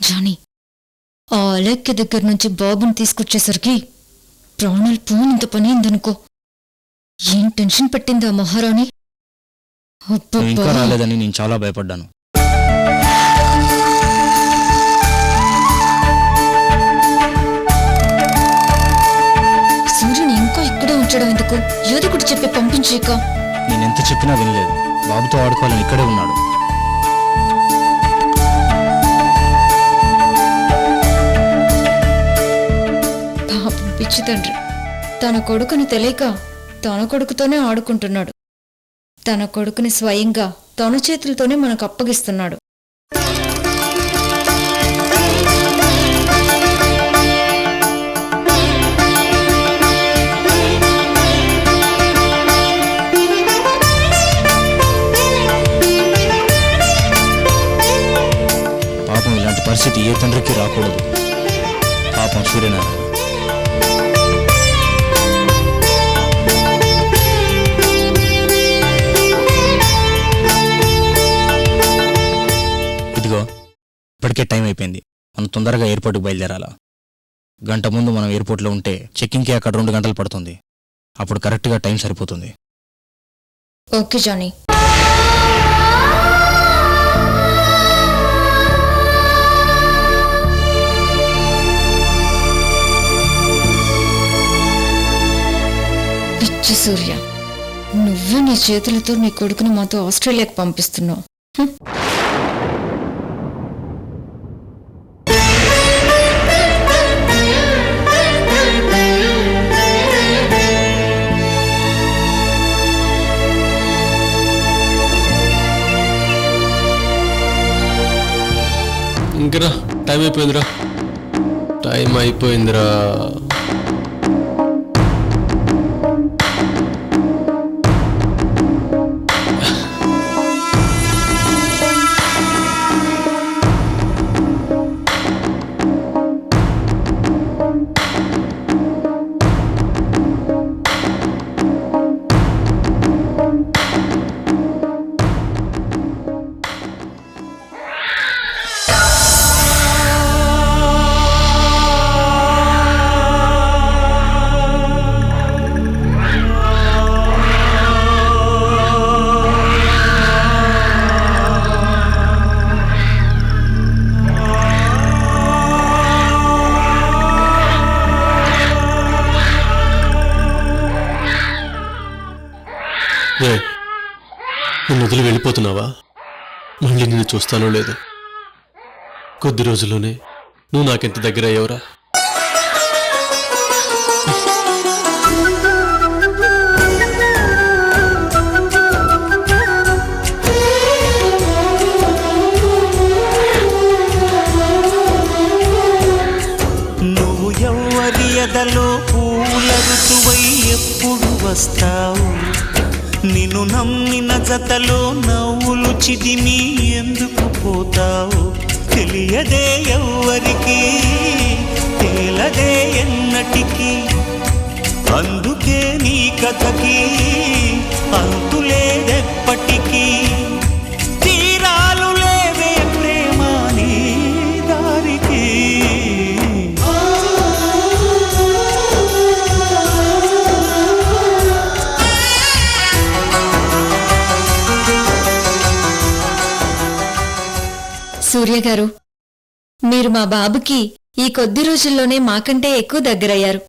Johnny, ఆ అలెక్కి దగ్గర నుంచి బాబుని తీసుకొచ్చేసరికి ప్రాణాలు పోనంత పని అయిందనుకో. ఏం టెన్షన్ పెట్టింది ఆ మహారాణి. ఇంకా రాలేదని నేను చాలా భయపడ్డాను. సూర్యుని ఇంకా ఇక్కడే ఉంచడం ఎందుకు? ఏదో ఒకటి చెప్పి పంపించేక. నేనెంత చెప్పినా వినలేదు. బాబుతో ఆడుకోవాలని ఇక్కడే ఉన్నాడు. పాపం పిచ్చి తండ్రి, తన కొడుకుని తెలియక తన కొడుకుతోనే ఆడుకుంటున్నాడు. తన కొడుకుని స్వయంగా తన చేతులతోనే మనకు అప్పగిస్తున్నాడు. పాపం ఇలాంటి పరిస్థితి ఏ తండ్రికి రాకూడదు. పాపం సూర్యనారాయణ. ఇదిగో, ఇప్పటికే టైం అయిపోయింది. మనం తొందరగా ఎయిర్పోర్ట్కి బయలుదేరాలా. గంట ముందు మనం ఎయిర్పోర్ట్లో ఉంటే చెక్కింగ్కి అక్కడ 2 గంటలు పడుతుంది. అప్పుడు కరెక్ట్గా టైం సరిపోతుంది. Okay Johnny. పిచ్చి సూర్య, నువ్వు నీ చేతులతో నీ కొడుకుని మాతో ఆస్ట్రేలియాకి పంపిస్తున్నావు. ఇంకరా, టైం అయిపోయిందిరా. టైం అయిపోయిందిరా. నిన్ను వదిలి వెళ్ళిపోతున్నావా? మళ్ళీ నిన్ను చూస్తానో లేదు. కొద్ది రోజుల్లోనే నువ్వు నాకెంత దగ్గర అయ్యావురా. నువ్వు ఎవరి ఎదలో పూల ఋతువై ఎప్పుడు వస్తావు? నిన్ను నమ్మిన జతలో నవ్వులు చిదిమి ఎందుకు పోతావు? తెలియదే ఎవ్వరికి, తేలదే ఎన్నటికి. అందుకే నీ కథకి అంతులేదెప్పటికీ. తీరాలు లేవే ప్రేమ నీ దారికి. సూర్య గారు, మీరు మా బాబుకి ఈ కొద్ది రోజుల్లోనే మాకంటే ఎక్కువ దగ్గరయ్యారు.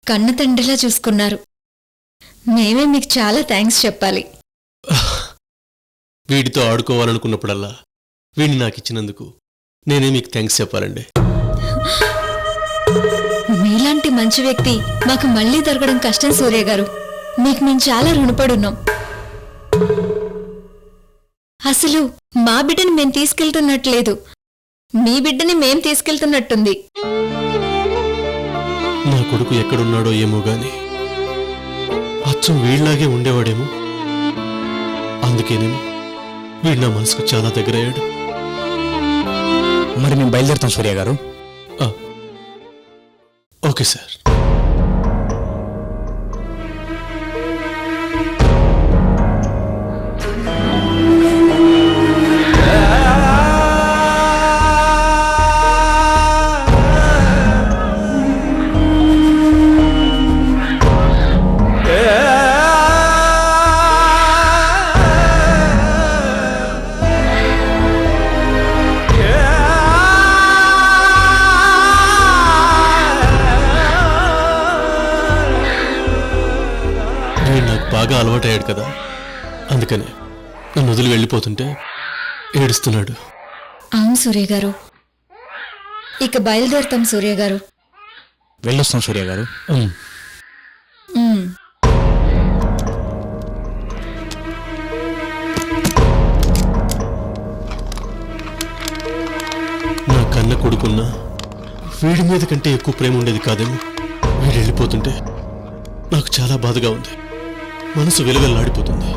కన్న తండ్రిలా చూసుకున్నారు. మేమే మీకు చాలా థ్యాంక్స్ చెప్పాలి. వీడితో ఆడుకోవాలనుకున్నప్పుడల్లా వీడిని నాకు ఇచ్చినందుకు నేనే మీకు థ్యాంక్స్ చెప్పాలండి. మీలాంటి మంచి వ్యక్తి మాకు మళ్లీ దొరకడం కష్టం సూర్య గారు. మీకు మేము చాలా రుణపడున్నాం. అసలు మా బిడ్డని మేం తీసుకెళ్తున్నట్లేదు, మీ బిడ్డని మేం తీసుకెళ్తున్నట్టుంది. నా కొడుకు ఎక్కడున్నాడో ఏమో గాని అచ్చం వీళ్ళలాగే ఉండేవాడేమో. అందుకేనేమో వీడు నా మనసుకు చాలా దగ్గరయ్యాడు. మరి మేము బయలుదేరుతాం సూర్య గారు. Okay sir. బాగా అలవాటయ్యాడు కదా, అందుకని నన్ను వదిలి వెళ్ళిపోతుంటే ఏడుస్తున్నాడు. అవును సూర్య గారు. ఇక బయలుదేరుతాం సూర్య గారు. వెళ్ళొస్తాం సూర్య గారు. ఉమ్. నా కన్న కొడుకున్నా వీడి మీద కంటే ఎక్కువ ప్రేమ ఉండేది కాదేమో. వీడు వెళ్ళిపోతుంటే నాకు చాలా బాధగా ఉంది. మనసు విలవెల్లాడిపోతుంది.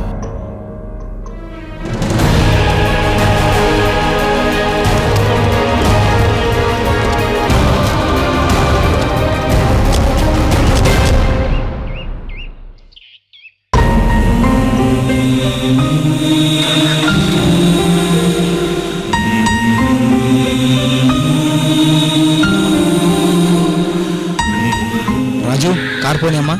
రాజు, కార్ పోనీ అమ్మా.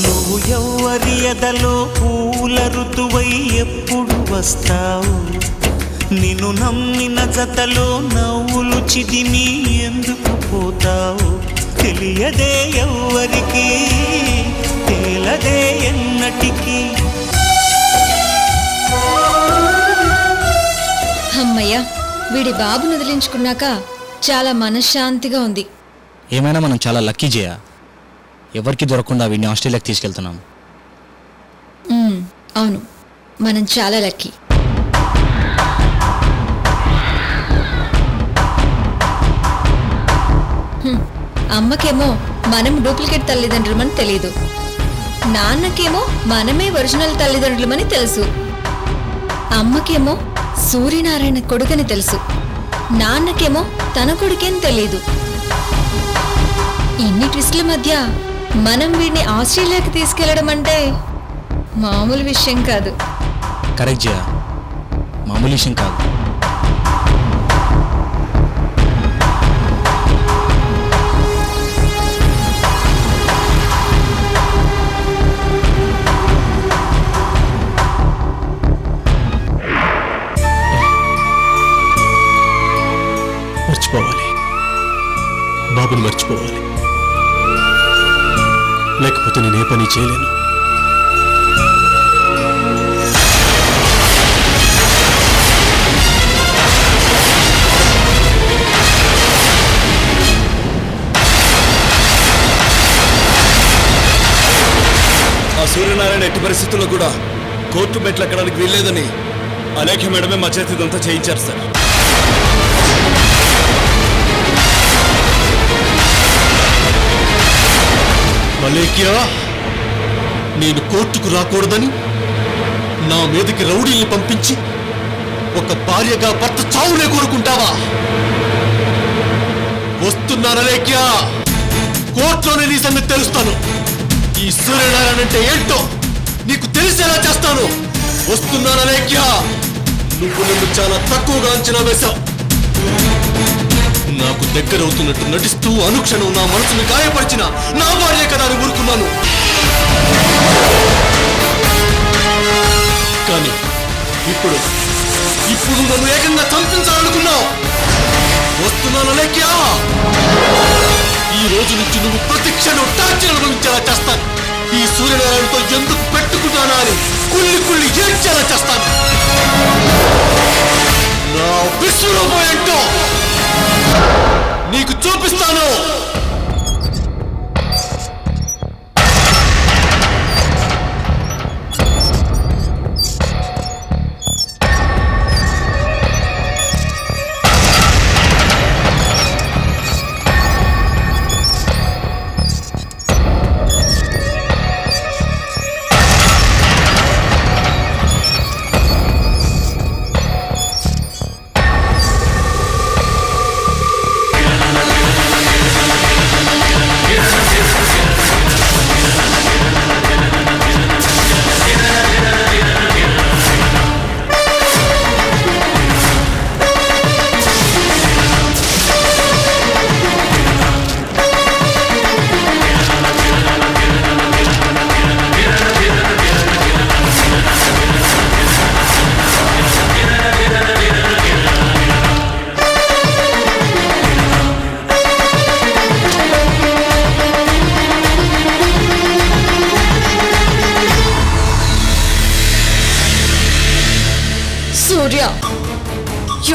నువ్వు ఎవ్వరి ఎదలో పూల ఋతువై ఎప్పుడు వస్తావు? నిన్ను నమ్మిన జతలో నవ్వులు చిదిమి ఎందుకు పోతావు? తెలియదే ఎవ్వరికి, తేలదే ఎన్నటికీ. అమ్మయ్యా, వీడి బాబును వదిలించుకున్నాక చాలా మనశ్శాంతిగా ఉంది. ఏమైనా మనం చాలా లక్కీ జయ. ఎవరికి దొరకకుండా వీడిని ఆస్ట్రేలియాకి తీసుకెళ్తున్నాం. అవును, మనం చాలా లక్కీ. అమ్మకేమో మనం డూప్లికేట్ తల్లిదండ్రులమని తెలీదు, నాన్నకేమో మనమే ఒరిజినల్ తల్లిదండ్రులమని తెలుసు. అమ్మకేమో సూర్యనారాయణ కొడుకని తెలుసు, నాన్నకేమో తన కొడుకేని తెలీదు. ఇన్ని ట్విస్టుల మధ్య మనం వీడిని ఆస్ట్రేలియాకి తీసుకెళ్లడం అంటే మామూలు విషయం కాదు. కరెక్ట్ జయ, మామూలు విషయం కాదు. మర్చిపోవాలి, బాబుని మర్చిపోవాలి. లేకపోతే నేనే పని చేయలేను. ఆ సూర్యనారాయణ ఎట్టి పరిస్థితుల్లో కూడా కోర్టు మెట్లు ఎక్కడానికి వీల్లేదని అలేఖ్య మేడమే మా చేతి ఇదంతా చేయించారు సార్. అలేఖ్య, నేను కోర్టుకు రాకూడదని నా మీదకి రౌడీల్ని పంపించి ఒక భార్యగా భర్త చావునే కోరుకుంటావా? వస్తున్నాను అలేఖ్య, కోర్టులోనే నీ సంగతి తెలుస్తాను. ఈ సూర్యనారాయణ అంటే ఏంటో నీకు తెలిసేలా చేస్తాను. వస్తున్నాను అలేఖ్య. నువ్వు నన్ను చాలా తక్కువగా అంచనా వేశావు. నాకు దగ్గరవుతున్నట్టు నటిస్తూ అనుక్షణం నా మనసుని గాయపరిచిన నా భార్య కదా అని ఊరుకున్నాను. కానీ ఇప్పుడు నన్ను ఏకంగా చంపించాలనుకున్నావు. వస్తున్నాను అలేఖ్య. ఈ రోజు నుంచి నువ్వు ప్రతి క్షణం టార్చర్ అనుభవించేలా చేస్తాను. ఈ సూర్యనారాయణతో ఎందుకు పెట్టుకున్నానా అని కుళ్ళి ఏడ్చేలా చేస్తాను. నా విశ్వరూపం ఏంటో నీకు చూపిస్తాను.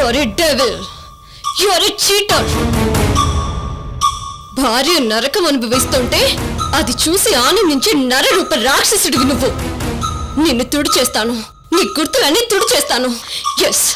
Are a devil, you are a cheater. భార్య నరకం అనుభవిస్తుంటే అది చూసి ఆనందించే నరరూప రాక్షసుడివి నువ్వు. నిన్ను తుడి చేస్తాను, నీ గుర్తులన్నీ తుడి చేస్తాను. ఎస్.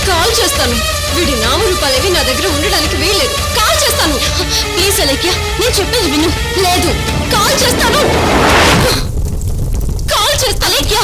కాల్ చేస్తాను. వీడి నామరూపాలేవి నా దగ్గర ఉండడానికి వీల్లేదు. కాల్ చేస్తాను. ప్లీజ్ అలేఖ్య, నేను చెప్పేది విను. లేదు, కాల్ చేస్తాను. కాల్ చేస్తా అలేఖ్య.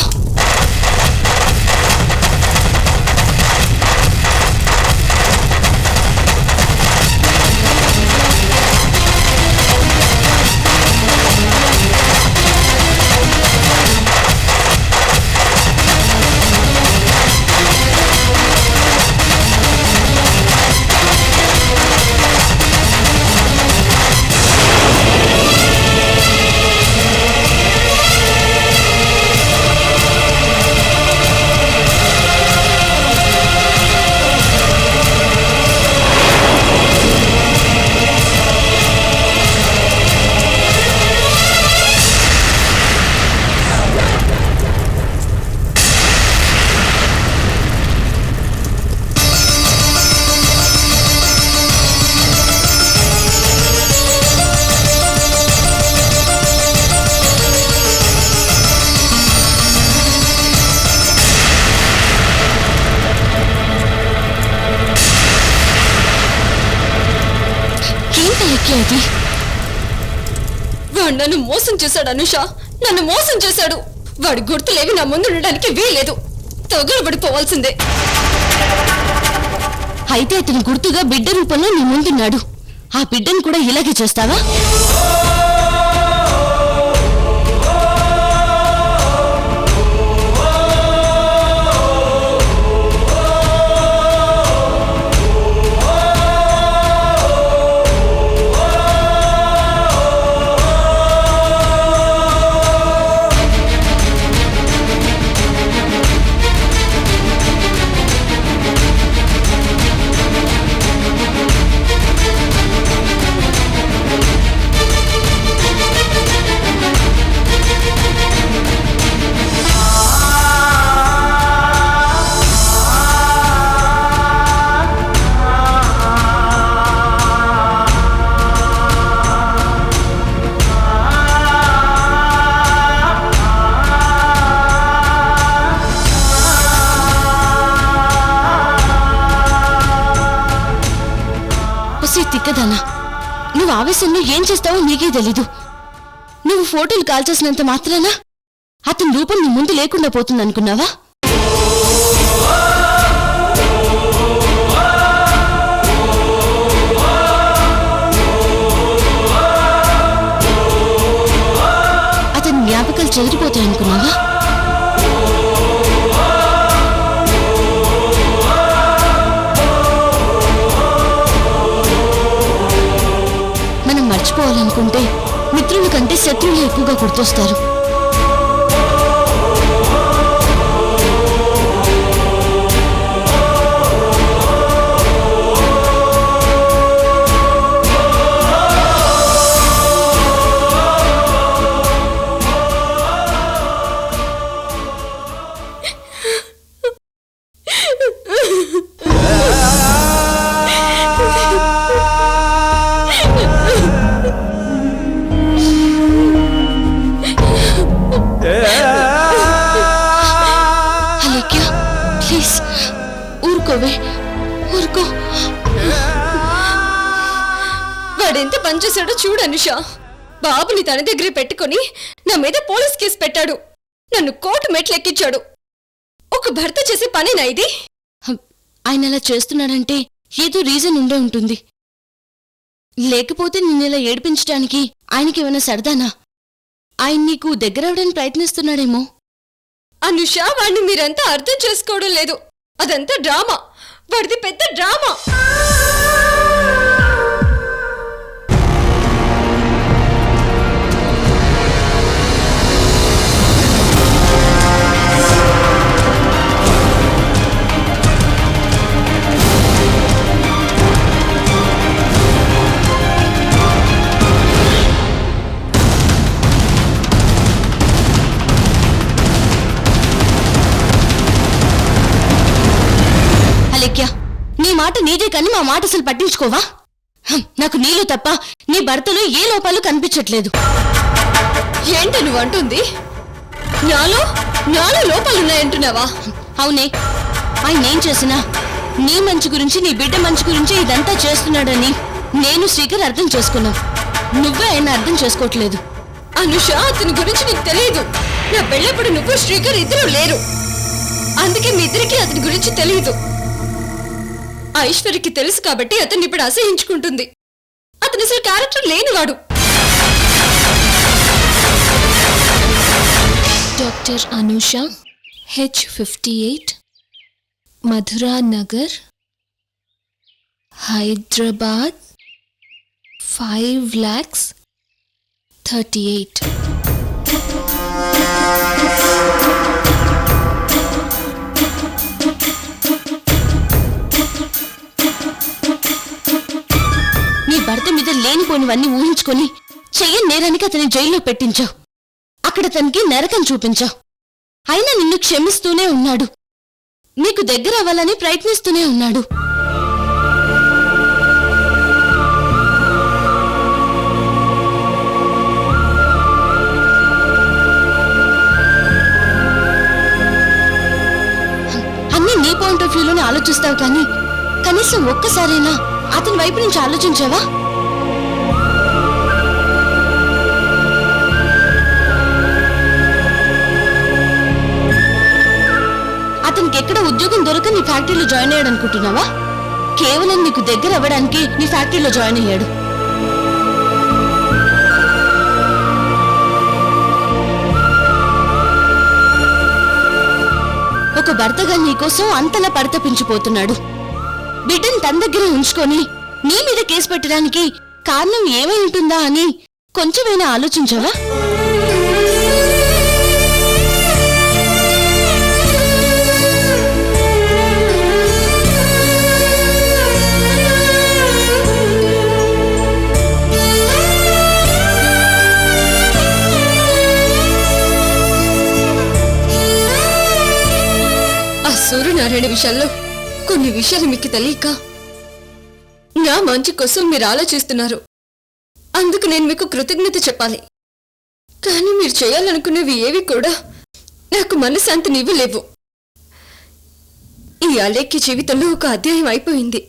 వాడు నన్ను మోసం చేశాడు అనుష, నన్ను మోసం చేశాడు. వాడి గుర్తులేవి నా ముందు ఉండడానికి వీలేదు. తగులబడిపోవాల్సిందే. అయితే అతని గుర్తుగా బిడ్డ రూపంలో నీ ముందున్నాడు. ఆ బిడ్డను కూడా ఇలాగే చేస్తావా? తిక్కదానా, నువ్వు ఆవేశంలో ఏం చేస్తావో నీకే తెలీదు. నువ్వు ఫోటోలు కాల్చేసినంత మాత్రాన అతని రూపం నీ ముందు లేకుండా పోతుందనుకున్నావా? అతని జ్ఞాపకాలు చెదిరిపోతాయనుకున్నావా? మనం మర్చిపోవాలనుకుంటే మిత్రుల కంటే శత్రువులు ఎక్కువగా గుర్తొస్తారు. ప్లీజ్ ఊరుకోవే, ఊరుకో. వాడెంత పనిచేశాడో చూడు అనుష. బాబుని తన దగ్గర పెట్టుకుని నా మీద పోలీస్ కేసు పెట్టాడు. నన్ను కోర్టు మెట్లు ఎక్కించాడు. ఒక భర్త చేసే పనేనా ఇది? ఆయన అలా చేస్తున్నాడంటే ఏదో రీజన్ ఉండే ఉంటుంది. లేకపోతే నిన్నెలా ఏడిపించడానికి ఆయనకేమైనా సరదానా? ఆయన నీకు దగ్గరవడానికి ప్రయత్నిస్తున్నాడేమో. అనుష, వాడిని మీరంతా అర్థం చేసుకోవడం లేదు. అదంతా డ్రామా. వాడిది పెద్ద డ్రామా. నీ మాట నీదే కానీ మా మాట అసలు పట్టించుకోవా? నాకు నీలో తప్ప నీ భర్తలో ఏ లోపాలు కనిపించట్లేదు. ఏంటి నువ్వు అంటుంది? నాలో నాలో లోపాలున్నాయంటున్నావా? అవునే, ఆయన ఏం చేసినా నీ మంచి గురించి, నీ బిడ్డ మంచి గురించి ఇదంతా చేస్తున్నాడని నేను శ్రీకర్ అర్థం చేసుకున్నావు. నువ్వే ఆయన అర్థం చేసుకోవట్లేదు. అనుష, అతని గురించి నీకు తెలియదు. నా పెళ్ళప్పుడు నువ్వు శ్రీకర్ ఇద్దరు లేరు. అందుకే మీ ఇద్దరికి అతని గురించి తెలియదు. ఐశ్వర్యకి తెలుసు కాబట్టి అతన్ని ఇప్పుడు అసహించుకుంటుంది. అతను అసలు క్యారెక్టర్ లేనివాడు. Doctor Anusha, H58, Madhura Nagar, Hyderabad, 5,38,000. భర్త మీద లేనిపోనివన్నీ ఊహించుకొని చెయ్యని నేరానికి అతని జైల్లో పెట్టించావు. అక్కడ తనకి నరకం చూపించావు. అయినా నిన్ను క్షమిస్తూనే ఉన్నాడు. నీకు దగ్గర అవ్వాలని ప్రయత్నిస్తూనే ఉన్నాడు. అన్నీ నీ పాయింట్ ఆఫ్ వ్యూలోనే ఆలోచిస్తావు కానీ కనీసం ఒక్కసారైనా అతని వైపు నుంచి ఆలోచించావా? అతనికి ఎక్కడ ఉద్యోగం దొరక నీ ఫ్యాక్టరీలో జాయిన్ అయ్యాడు అనుకుంటున్నావా? కేవలం నీకు దగ్గర అవ్వడానికి నీ ఫ్యాక్టరీలో జాయిన్ అయ్యాడు. ఒక భర్తగా నీకోసం అంతలా పరితపించిపోతున్నాడు. బిడ్డను తన దగ్గర ఉంచుకొని నీ మీద కేసు పెట్టడానికి కారణం ఏమై ఉంటుందా అని కొంచెమైనా ఆలోచించావా? ఆ సూర్యనారాయణ విషయాల్లో కొన్ని విషయాలు మీకు తెలియక నా మంచి కోసం మీరు ఆలోచిస్తున్నారు. అందుకు నేను మీకు కృతజ్ఞత చెప్పాలి. కానీ మీరు చేయాలనుకునేవి ఏవి కూడా నాకు మనశ్శాంతినివ్వలేవు. ఈ అలేఖ్య జీవితంలో ఒక అధ్యాయం అయిపోయింది.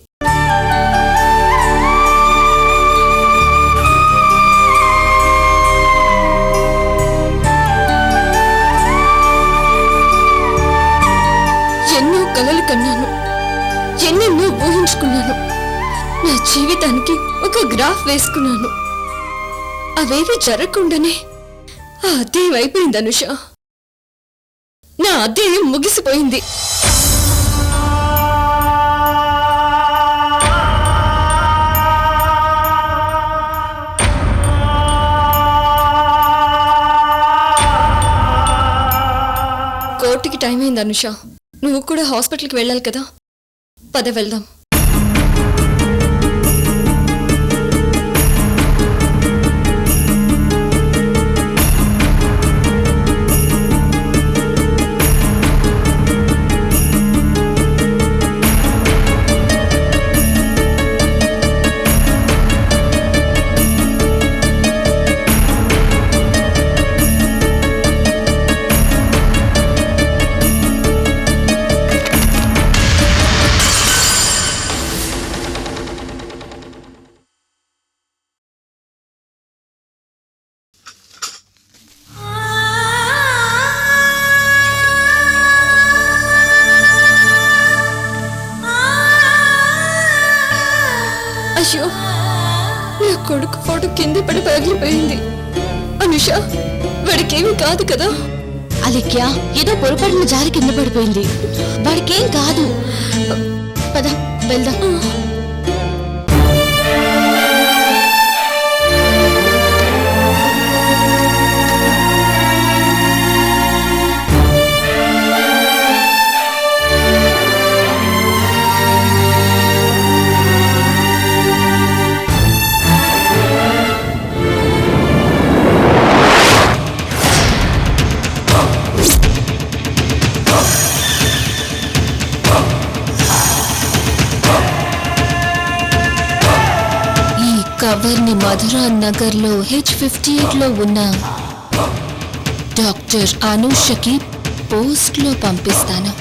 ఎన్నో కలలు కన్నాను, ఎన్నెన్నో ఊహించుకున్నాను. నా జీవితానికి ఒక గ్రాఫ్ వేసుకున్నాను. అవేవి జరగకుండానే ఆ అధ్యాయం అయిపోయింది అనుష. నా అధ్యాయం ముగిసిపోయింది. కోర్టుకి టైం అయింది అనుష. నువ్వు కూడా హాస్పిటల్కి వెళ్ళాలి కదా, పద వెళ్దాం. అయ్యో, నా కొడుకు ఫోటో కింద పడి పగిలిపోయింది. అనుష, వాడికేమీ కాదు కదా? అలెక్య, ఏదో పొరపాటున జారి కింద పడిపోయింది. వాడికేం కాదు. పద వెళ్దాం. కవర్ని మధురా నగర్లో H58లో ఉన్న డాక్టర్ అనూషకి పోస్ట్లో పంపిస్తాను.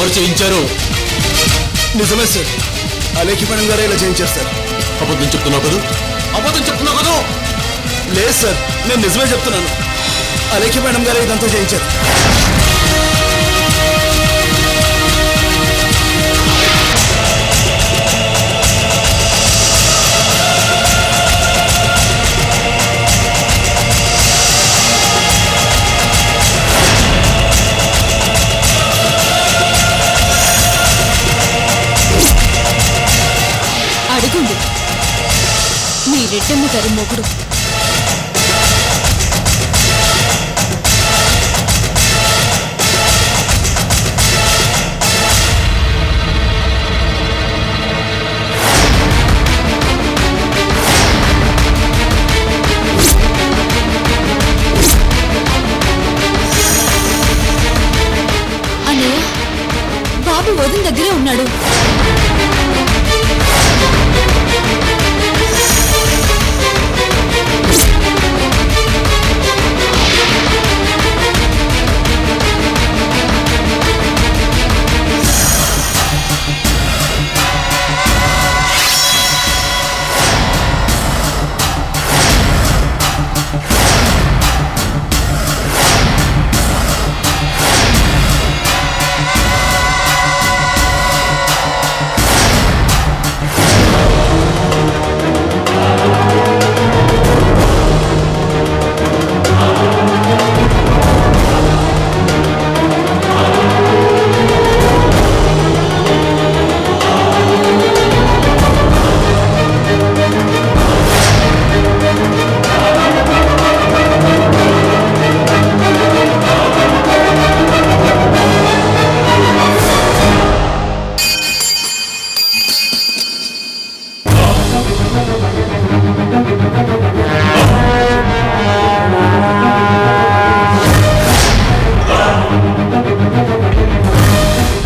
ఎవరు చేయించారు? నిజమే సార్, అలేఖ్య మేడం గారే ఇలా చేయించారు సార్. అబద్ధం చెప్తున్నావు కదా? అబద్ధం చెప్తున్నావు కదా? లేదు సార్, నేను నిజమే చెప్తున్నాను. అలేఖ్య మేడం గారే ఇదంతా చేయించారు. అడుగుండు మీ రెడ్డమ్మ గారి మొగుడు. అన్నయ్య, బాబు వదిన దగ్గరే ఉన్నాడు.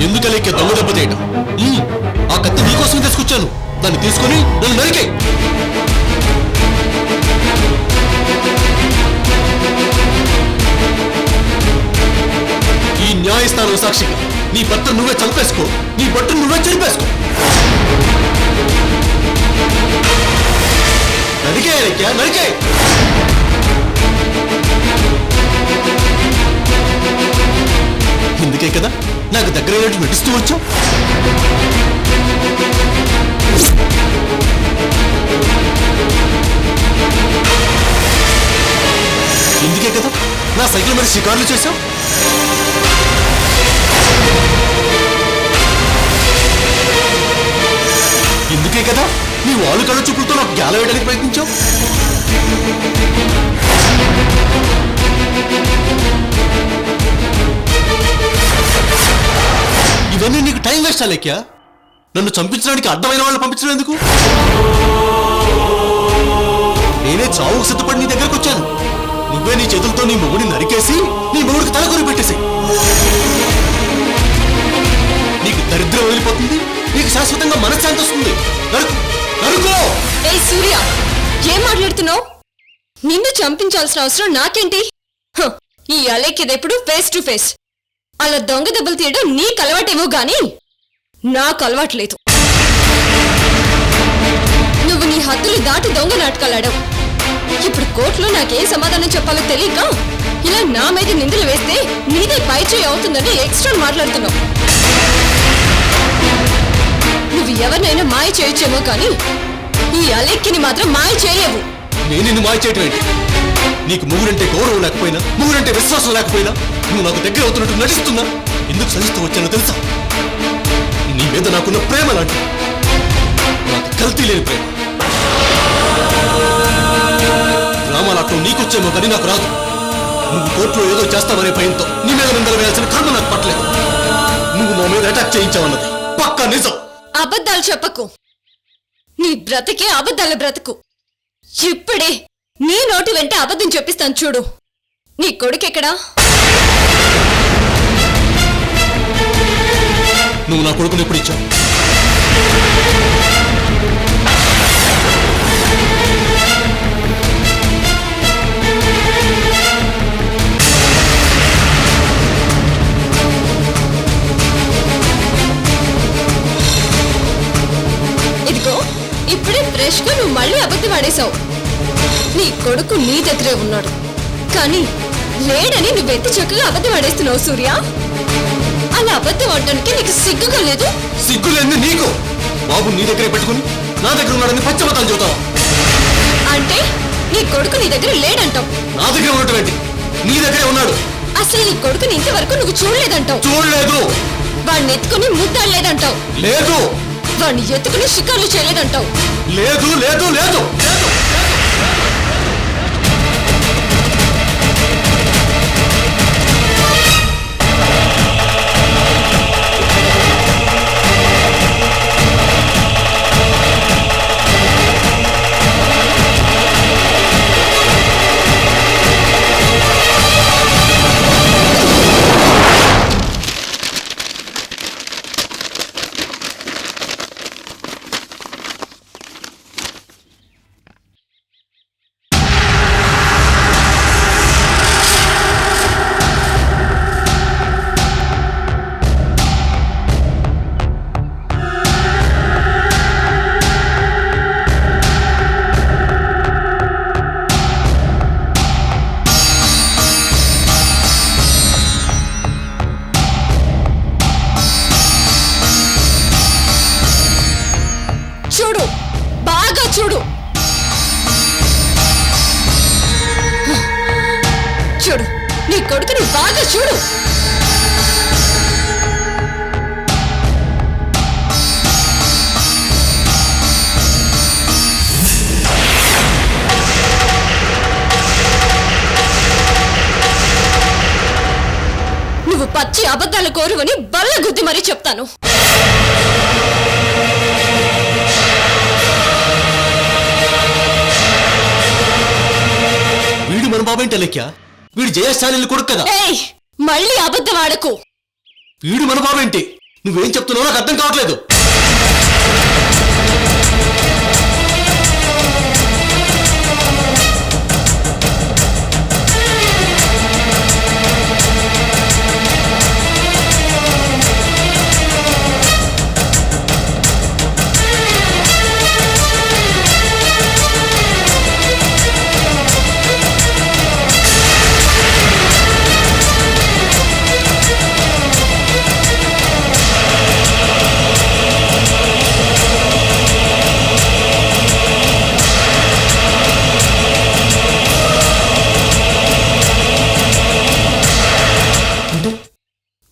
ఎందుకలేక దొంగ దెబ్బ తీయటం? ఆ కత్తి నీకోసం తీసుకొచ్చాను, దాన్ని తీసుకొని నన్ను నరికే. ఈ న్యాయస్థానం సాక్షిగా నీ భర్త నువ్వే చంపేసుకో, నీ బట్టను నువ్వే చెరిపేసుకో. నరికే అలేఖ్య, నరికే. ఇందుకే కదా నాకు దగ్గర నటిస్తూ వచ్చావు. ఇందుకే కదా నా సైకిల్ మీద షికార్లు చేశావు. ఇందుకే కదా నీ వాళ్ళు కళ్ళ చూపులతో నాకు గాల వేయడానికి ప్రయత్నించావు. ఇవన్నీ నీకు టైం వేస్ట్ అలేఖ్య. నన్ను చంపించడానికి అడ్డమైన వాళ్ళని పంపించడం ఎందుకు? నేనే చావుకు సిద్ధపడి నీ దగ్గరకు వచ్చాను. నువ్వే నీ చేతులతో నీ మొగుడిని నరికేసి నీ మొగుడికి తలకొరి పెట్టేసి, నీకు దరిద్రం వదిలిపోతుంది, నీకు శాశ్వతంగా మనశ్శాంతి వస్తుంది. నరుకు, నరుకో. ఏ సూర్య, ఏం మాట్లాడుతున్నావు? నిన్ను చంపించాల్సిన అవసరం నాకేంటి? ఈ అలేఖ్యదెప్పుడు ఫేస్ టు ఫేస్. అలా దొంగ దెబ్బలు తీయడం నీకు అలవాటేమో గాని నాకు అలవాట్లేదు. నువ్వు నీ హద్దులు దాటి దొంగ నాటకాలాడావు. ఇప్పుడు కోర్టులో నాకేం సమాధానం చెప్పాలో తెలియక ఇలా నా మీద నిందలు వేస్తే నీదే పైచేయి అవుతుందని ఎక్స్ట్రా మాట్లాడుతున్నావు. నువ్వు ఎవరినైనా మాయ చేయొచ్చేమో కానీ ఈ అలేఖ్యని మాత్రం మాయ చేయలేవు. నేను నిన్ను మాయ చేయటం ఏంటి? నీకు మొగుడంటే గౌరవం లేకపోయినా, మొగుడంటే విశ్వాసం లేకపోయినా నువ్వు నాకు దగ్గర అవుతున్నట్టు నటిస్తున్నా. ఎందుకు సహిస్తూ వచ్చానో తెలుసా? నీ మీద నాకున్న ప్రేమ లాంటి, నాకు కల్తీ లేని ప్రేమ. రామాలాటం నీకొచ్చేమో కానీ నాకు రాదు. నువ్వు కోర్టులో ఏదో చేస్తావనే భయంతో నీ మీద నిందలు వేయాల్సిన కర్మ నాకు పట్టలేదు. నువ్వు నా మీద అటాక్ చేయించావన్నది పక్కా నిజం. అబద్ధాలు చెప్పకు. నీ బ్రతికే అబద్ధాల బ్రతుకు. ఇప్పుడే నీ నోటి వెంట అబద్ధం చెప్పిస్తాను చూడు. నీ కొడుకెక్కడా? నువ్వు నా కొడుకుని ఎప్పుడు ఇచ్చావు? అబద్ధం ఆడేశావు. నీ కొడుకు నీ దగ్గరే ఉన్నాడు, కానీ లేడని నువ్వెంత చక్కగా అబద్ధం ఆడేస్తున్నావు సూర్య. అలా అబద్ధం ఆడటానికి నీకు సిగ్గుగా లేదు? సిగ్గులేంది నీకు? బాబు నీ దగ్గరే పెట్టుకుని నా దగ్గర ఉన్నాడని పచ్చబతాలు చెబుతావు. అంటే నీ కొడుకు నీ దగ్గర లేడంటావు? నా దగ్గర ఉండటం ఏంటి? నీ దగ్గరే ఉన్నాడు. అసలు నీ కొడుకుని ఇంతవరకు నువ్వు చూడలేదంటావు. చూడలేదు. వాడిని ఎత్తుకుని ముద్దాడలేదంటావు. లేదు. వాడిని ఎత్తుకుని షికార్లు చేయలేదంటావు. లేదు లేదు లేదు. చూడు, బాగా చూడు. చూడు, నీ కొడుకుని బాగా చూడు. నువ్వు పచ్చి అబద్ధాల కోరువని బల్ల గుద్ది మరీ చెప్తాను. వీడు మన బాబేంటి అలేఖ్య? వీడు జయశాలి కొడుకు కదా. ఏయ్, మళ్ళీ అబద్ధం ఆడకు. వీడు మన బాబేంటి? నువ్వేం చెప్తున్నావు నాకు అర్థం కావట్లేదు.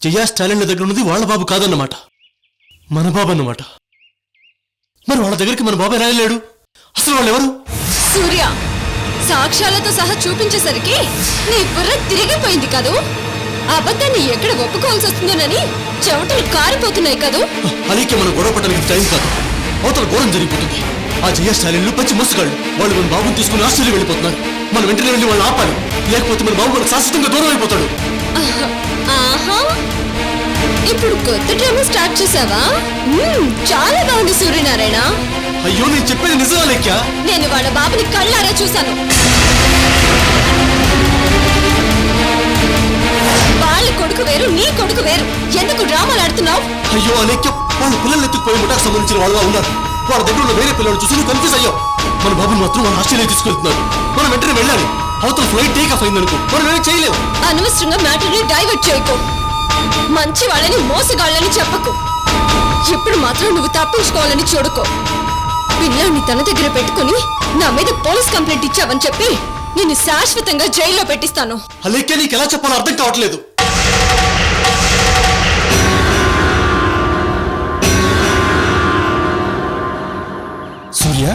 జయా స్టాలిన్ దగ్గర ఉన్నది వాళ్ళ బాబు కాదన్నమాట, మన బాబు అన్నమాట. మరి వాళ్ళ దగ్గరికి మన బాబు రాయలేడు. అసలు వాళ్ళు ఎవరు? సూర్య, సాక్ష్యాలతో సహా చూపించేసరికి నీ బుర్ర తిరిగిపోయింది కదూ. అబద్ధాన్ని ఎక్కడ ఒప్పుకోవాల్సి వస్తుందోనని చెమటలు కారిపోతున్నాయి కదూ. అలాగే మనం గొడవ పడడానికి టైం కాదు. అవతల ఘోరం జరిగిపోతుంది. ఆ జయా స్టాలిన్లు పచ్చి మోసగాళ్ళు. వాళ్ళు మన బాబుని తీసుకుని ఆస్ట్రేలియా వెళ్ళిపోతున్నారు. మనం వెంటనే వెళ్ళి వాళ్ళని ఆపాలి, లేకపోతే మన బాబు మనకు శాశ్వతంగా దూరం అయిపోతాడు. ఆహా, ఇప్పుడు కొత్త డ్రామా స్టార్ట్ చేసావా? చాలా బాగుంది సూర్యనారాయణ. అయ్యో, నేను చెప్పేది నిజమా లెక్క? నేను వాళ్ళ బాబుని కళ్ళారా చూశాను. వాళ్ళ కొడుకు వేరు, నీ కొడుకు వేరు. ఎందుకు డ్రామాలు ఆడుతున్నావు? అయ్యో అలేఖ్య, వాళ్ళ పిల్లల్ని ఎత్తుకుపోయి ముఠాకు సంబంధించిన వాళ్ళగా ఉన్నారు. వాళ్ళ దగ్గర ఉన్న వేరే పిల్లలు చూసి నువ్వు కన్ఫ్యూజ్ అయ్యావు. మన బాబుని మాత్రం వాళ్ళు ఆస్ట్రేలియా తీసుకెళ్తున్నారు. మనం వెంటనే వెళ్ళాలి. అవతల ఫ్లైట్ టేక్ ఆఫ్ అయిందనుకో, మనం ఏమీ చేయలేము. అనవసరంగా మ్యాటర్ని డైవర్ట్ చేయకు. మంచి వాళ్ళని మోసగాళ్ళని చెప్పకు. ఇప్పుడు మాత్రం నువ్వు తప్పించుకోవాలని చూడుకో. పిల్లాన్ని తన దగ్గర పెట్టుకుని నా మీద పోలీస్ కంప్లైంట్ ఇచ్చావని చెప్పి నిన్ను శాశ్వతంగా జైల్లో పెట్టిస్తాను. అలేఖ్య, నీకు ఎలా చెప్పాలో అర్థం కావట్లేదు. సూర్య,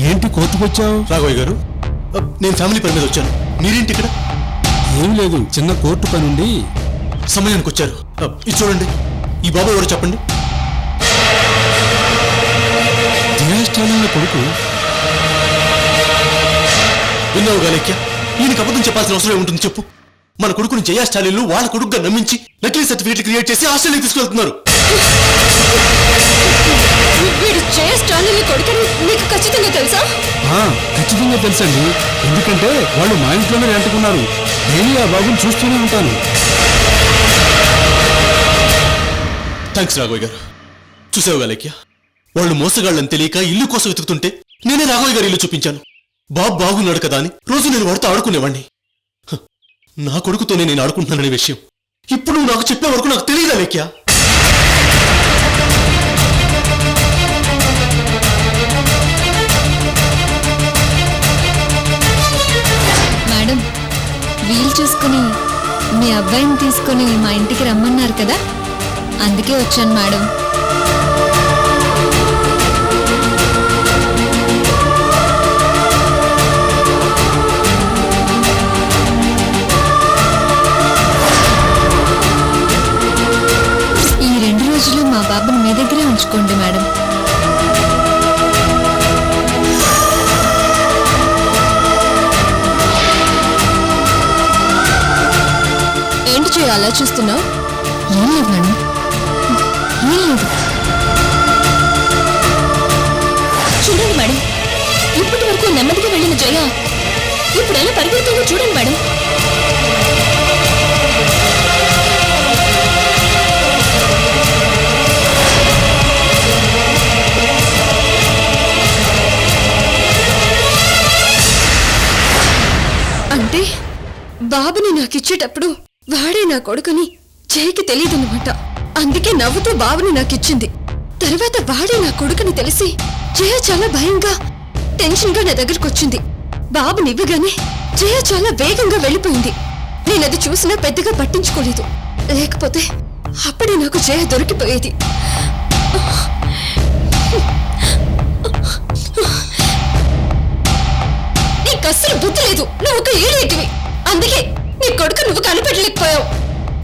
ఏంటి కోర్టుకొచ్చావు? రాఘవయ్య గారు, నేను ఫ్యామిలీ పని మీద వచ్చాను. మీరేంటి ఇక్కడ? ఏం లేదు, చిన్న కోర్టు పనుండి. సమయానికి వచ్చారు. ఇది చూడండి, ఈ బాబు ఎవరు చెప్పండి? జయస్టాలిన్ కొడుకు. విన్నావు గాలేఖ్య, ఈయనకి అబద్ధం చెప్పాల్సిన అవసరం ఉంటుంది చెప్పు. మన కొడుకుని జయా స్టాలిన్లు వాళ్ళ కొడుకుగా నమ్మించి నకిలీ సర్టిఫికేట్ క్రియేట్ చేసి ఆస్ట్రేలియా తీసుకెళ్తున్నారు. వీడు జయ స్టాలిన్ కొడుకని నీకు ఖచ్చితంగా తెలుసా? ఖచ్చితంగా తెలుసండి, ఎందుకంటే వాళ్ళు మా ఇంట్లోనే రెంటుకున్నారు. నేను ఆ బాబుని చూస్తూనే ఉంటాను. థ్యాంక్స్ రాఘవయ్య గారు. చూసావు గాలేఖ్య, వాళ్ళు మోసగాళ్ళని తెలియక ఇల్లు కోసం వెతుకుతుంటే నేనే రాఘవయ్య గారి ఇల్లు చూపించాను. బాబు బాగున్నాడు కదా అని రోజు నేను వాడితో ఆడుకునేవాణ్ణి. హ, నా కొడుకుతోనే నేను ఆడుకుంటున్నాననే విషయం ఇప్పుడు నువ్వు నాకు చెప్పే వరకు నాకు తెలియదా లేఖ్యా? మేడం, వీలు చూసుకుని మీ అబ్బాయిని తీసుకుని మా ఇంటికి రమ్మన్నారు కదా, అందుకే వచ్చాను మేడం. ఈ 2 రోజులు మా బాబుని మీ దగ్గరే ఉంచుకోండి మేడం. ఏంటి చేయ అలా చూస్తున్నావు? ఏం లేదు మేడం, ఏం లేదు. చూడండి మేడం, ఇప్పటి వరకు నెమ్మదిగా వెళ్ళిన జయ ఇప్పుడు ఎలా పరిగెడుతుందో చూడండి మేడం. అంటే బాబుని నాకిచ్చేటప్పుడు వాడే నా కొడుకుని జయకి తెలియదన్నమాట. అందుకే నవ్వుతూ బాబుని నాకిచ్చింది. తర్వాత వాడే నా కొడుకుని తెలిసి జయ చాలా భయంగా టెన్షన్గా నా దగ్గరకు వచ్చింది. బాబుని ఇవ్వగానే జయ చాలా వేగంగా వెళ్ళిపోయింది. నేనది చూసినా పెద్దగా పట్టించుకోలేదు. లేకపోతే అప్పుడే నాకు జయ దొరికిపోయేది. నీకు అస్సలు బుద్ధి లేదు. నువ్వు ఒక ఈడేటివి. అందుకే నీ కొడుకు నువ్వు కనిపెట్టలేకపోయావు.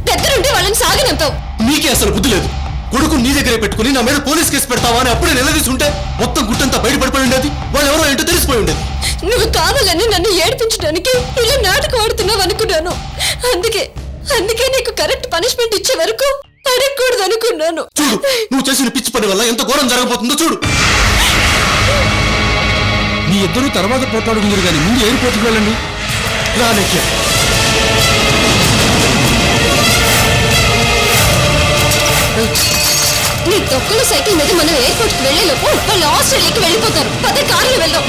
దగ్గరుండి వాళ్ళని సాగనంపావు. నీకే అసలు బుద్ధి లేదు. కొడుకు నీ దగ్గరే పెట్టుకుని నా మీద పోలీస్ కేసు పెడతావా అని అప్పుడే నిలదీసుంటే మొత్తం గుట్టంతా బయటపడిపోయి ఉండేది. వాళ్ళు ఎవరో ఏంటో తెలిసిపోయి ఉండేది. నువ్వు కావాలని నన్ను ఏడిపించడానికి ఇలా నాటకం ఆడుతున్నావు అనుకున్నాను. అందుకే నీకు కరెక్ట్ పనిష్మెంట్ ఇచ్చే వరకు అడగకూడదు అనుకున్నాను. చూడు, నువ్వు చేసిన పిచ్చి పని వల్ల ఎంత ఘోరం జరగబోతుందో చూడు. మీ ఇద్దరు తర్వాత పోట్లాడుకుందరు కానీ ముందు ఎయిర్పోర్ట్కి వెళ్ళండి. రాలేఖ్య, నీ తొక్కల సైకిల్ మీద మనం ఎయిర్పోర్ట్ కి వెళ్లేలోపు వాళ్ళు ఆస్ట్రేలియాకి వెళ్ళిపోతారు. పద కార్లు వెళ్దాం.